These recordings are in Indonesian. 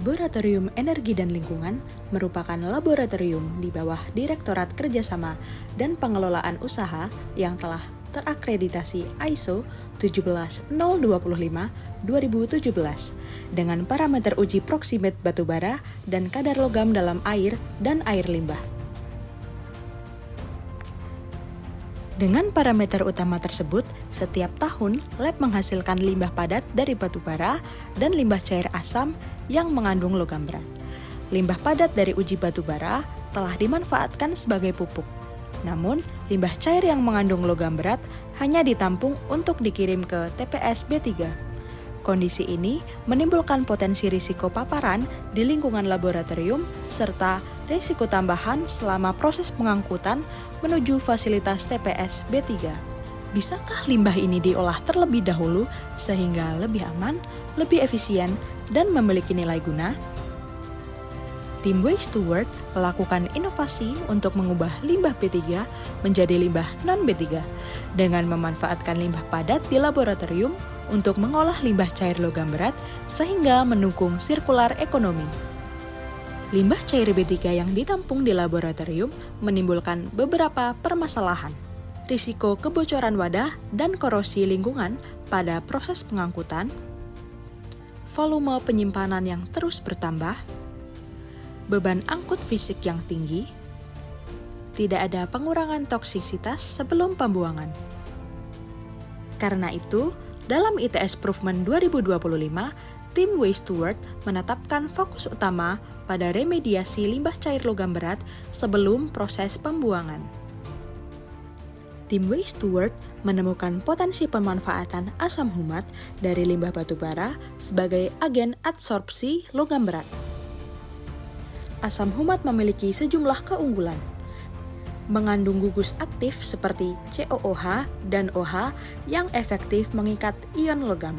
Laboratorium Energi dan Lingkungan merupakan laboratorium di bawah Direktorat Kerjasama dan Pengelolaan Usaha yang telah terakreditasi ISO 17025-2017 dengan parameter uji proximate batubara dan kadar logam dalam air dan air limbah. Dengan parameter utama tersebut, setiap tahun lab menghasilkan limbah padat dari batubara dan limbah cair asam yang mengandung logam berat. Limbah padat dari uji batubara telah dimanfaatkan sebagai pupuk. Namun, limbah cair yang mengandung logam berat hanya ditampung untuk dikirim ke TPS B3. Kondisi ini menimbulkan potensi risiko paparan di lingkungan laboratorium serta risiko tambahan selama proses pengangkutan menuju fasilitas TPS B3. Bisakah limbah ini diolah terlebih dahulu sehingga lebih aman, lebih efisien, dan memiliki nilai guna? Tim Waste to World melakukan inovasi untuk mengubah limbah B3 menjadi limbah non-B3 dengan memanfaatkan limbah padat di laboratorium untuk mengolah limbah cair logam berat sehingga mendukung sirkular ekonomi. Limbah cair B3 yang ditampung di laboratorium menimbulkan beberapa permasalahan. Risiko kebocoran wadah dan korosi lingkungan pada proses pengangkutan, volume penyimpanan yang terus bertambah, beban angkut fisik yang tinggi, tidak ada pengurangan toksisitas sebelum pembuangan. Karena itu, dalam ITS Proofment 2025, tim Waste to World menetapkan fokus utama pada remediasi limbah cair logam berat sebelum proses pembuangan. Tim Waste to World menemukan potensi pemanfaatan asam humat dari limbah batubara sebagai agen adsorpsi logam berat. Asam humat memiliki sejumlah keunggulan. Mengandung gugus aktif seperti COOH dan OH yang efektif mengikat ion logam.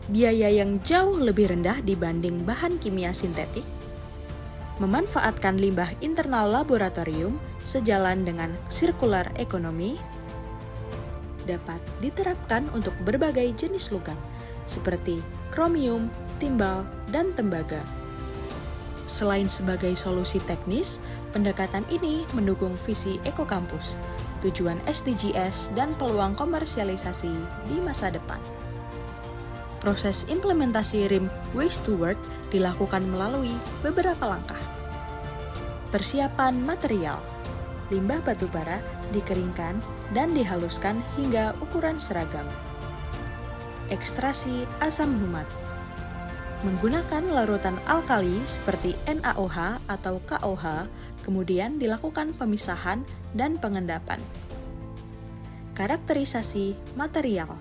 Biaya yang jauh lebih rendah dibanding bahan kimia sintetik. Memanfaatkan limbah internal laboratorium sejalan dengan sirkular ekonomi. Dapat diterapkan untuk berbagai jenis logam seperti kromium, timbal, dan tembaga. Selain sebagai solusi teknis, pendekatan ini mendukung visi ekokampus, tujuan SDGs, dan peluang komersialisasi di masa depan. Proses implementasi RIM Waste to World dilakukan melalui beberapa langkah. Persiapan material. Limbah batubara dikeringkan dan dihaluskan hingga ukuran seragam. Ekstrasi asam humat. Menggunakan larutan alkali seperti NaOH atau KOH, kemudian dilakukan pemisahan dan pengendapan. Karakterisasi material.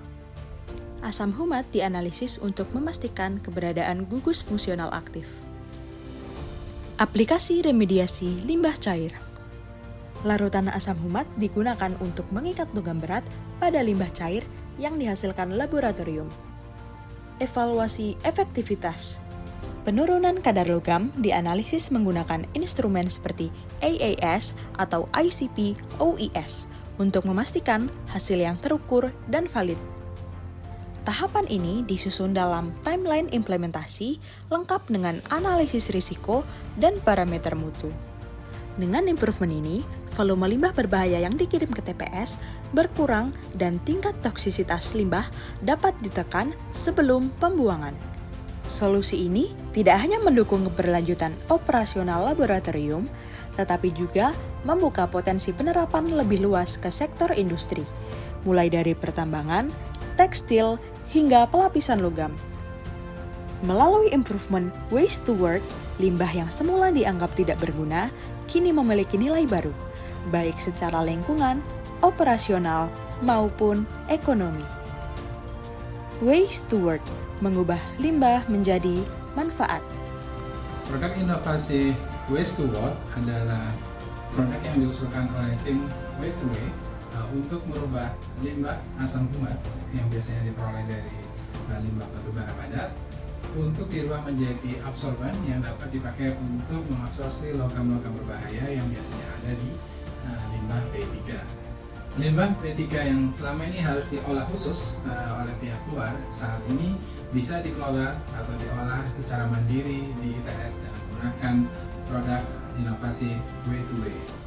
Asam humat dianalisis untuk memastikan keberadaan gugus fungsional aktif. Aplikasi remediasi limbah cair. Larutan asam humat digunakan untuk mengikat logam berat pada limbah cair yang dihasilkan laboratorium. Evaluasi efektivitas. Penurunan kadar logam dianalisis menggunakan instrumen seperti AAS atau ICP OES untuk memastikan hasil yang terukur dan valid. Tahapan ini disusun dalam timeline implementasi lengkap dengan analisis risiko dan parameter mutu. Dengan improvement ini, volume limbah berbahaya yang dikirim ke TPS berkurang dan tingkat toksisitas limbah dapat ditekan sebelum pembuangan. Solusi ini tidak hanya mendukung keberlanjutan operasional laboratorium, tetapi juga membuka potensi penerapan lebih luas ke sektor industri, mulai dari pertambangan, tekstil, hingga pelapisan logam. Melalui improvement Waste to World, limbah yang semula dianggap tidak berguna, kini memiliki nilai baru, baik secara lingkungan, operasional, maupun ekonomi. Waste to World mengubah limbah menjadi manfaat. Produk inovasi Waste to World adalah produk yang diusulkan oleh tim Waste to Way untuk merubah limbah asam humat yang biasanya diperoleh dari limbah batubara padat untuk dirubah menjadi absorban yang dapat dipakai untuk mengabsorpsi logam-logam berbahaya yang biasanya ada di limbah B3. Limbah P3 yang selama ini harus diolah khusus oleh pihak luar, saat ini bisa dikelola atau diolah secara mandiri di ITS dengan menggunakan produk inovasi Way2Way.